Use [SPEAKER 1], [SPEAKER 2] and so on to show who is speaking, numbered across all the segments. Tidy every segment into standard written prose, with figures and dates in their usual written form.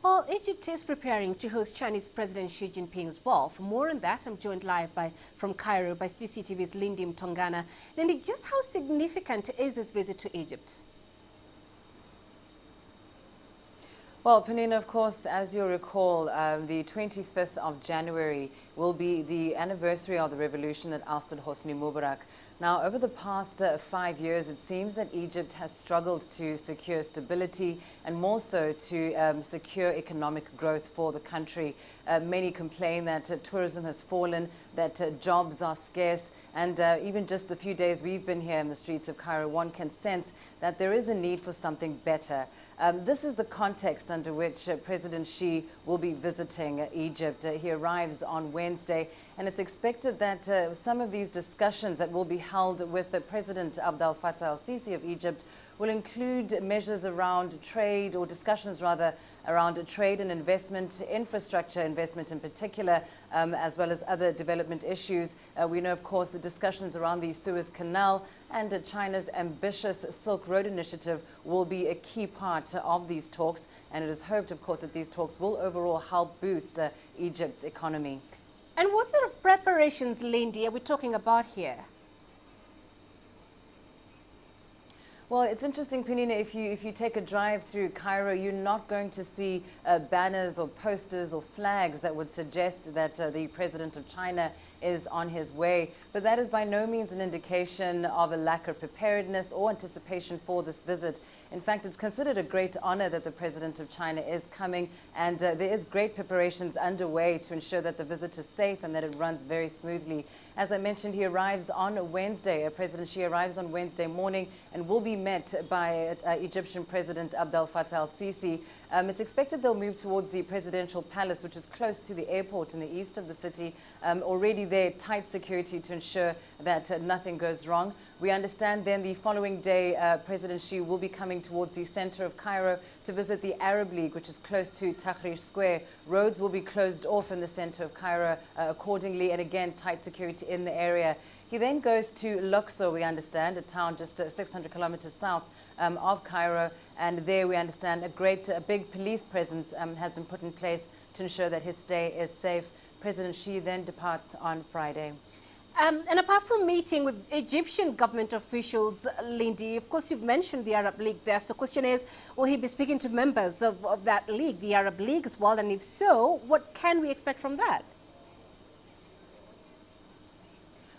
[SPEAKER 1] Well, Egypt is preparing to host Chinese President Xi Jinping as well. For more on that, I'm joined live from Cairo by CCTV's Lindy Mtongana. Lindy, just how significant is this visit to Egypt?
[SPEAKER 2] Well, Panina, of course, as you'll recall, the 25th of January will be the anniversary of the revolution that ousted Hosni Mubarak. Now, over the past 5 years, it seems that Egypt has struggled to secure stability and more so to secure economic growth for the country. Many complain that tourism has fallen, that jobs are scarce, and even just a few days we've been here in the streets of Cairo, one can sense that there is a need for something better. This is the context under which President Xi will be visiting Egypt. He arrives on Wednesday, and it's expected that some of these discussions that will be held with President Abdel Fattah al-Sisi of Egypt will include measures around trade, or discussions rather, around trade and investment, infrastructure investment in particular, as well as other development issues. We know, of course, the discussions around the Suez Canal and China's ambitious Silk Road initiative will be a key part of these talks. And it is hoped, of course, that these talks will overall help boost Egypt's economy.
[SPEAKER 1] And what sort of preparations, Lindy, are we talking about here?
[SPEAKER 2] Well, it's interesting, Panina, if you take a drive through Cairo, you're not going to see banners or posters or flags that would suggest that the president of China is on his way. But that is by no means an indication of a lack of preparedness or anticipation for this visit. In fact, it's considered a great honor that the president of China is coming, and there is great preparations underway to ensure that the visit is safe and that it runs very smoothly. As I mentioned, he arrives on Wednesday. President Xi arrives on Wednesday morning and will be met by Egyptian President Abdel Fattah al-Sisi. It's expected they'll move towards the presidential palace, which is close to the airport in the east of the city. Already there, tight security to ensure that nothing goes wrong. We understand then the following day, President Xi will be coming towards the center of Cairo to visit the Arab League, which is close to Tahrir Square. Roads will be closed off in the center of Cairo accordingly, and again, tight security in the area. He then goes to Luxor, we understand, a town just 600 kilometers south of Cairo, and there we understand a big police presence has been put in place to ensure that his stay is safe. President Xi then departs on Friday.
[SPEAKER 1] And apart from meeting with Egyptian government officials, Lindy, of course, you've mentioned the Arab League there. So the question is, will he be speaking to members of that league, the Arab League as well? And if so, what can we expect from that?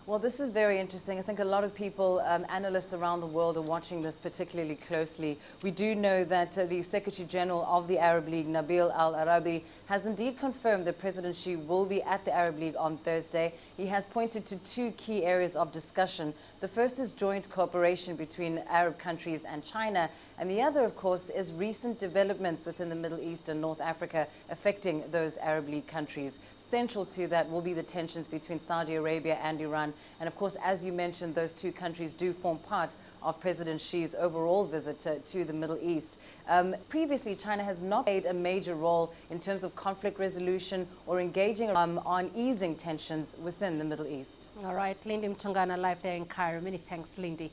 [SPEAKER 2] Well, this is very interesting. I think a lot of people, analysts around the world, are watching this particularly closely. We do know that the Secretary General of the Arab League, Nabil Al-Arabi, has indeed confirmed that President Xi will be at the Arab League on Thursday. He has pointed to two key areas of discussion. The first is joint cooperation between Arab countries and China, and the other, of course, is recent developments within the Middle East and North Africa affecting those Arab League countries. Central to that will be the tensions between Saudi Arabia and Iran. And of course, as you mentioned, those two countries do form part of President Xi's overall visit to the Middle East. Previously, China has not played a major role in terms of conflict resolution or engaging on easing tensions within the Middle East.
[SPEAKER 1] All right, Lindy Mtongana live there in Cairo. Many thanks, Lindy.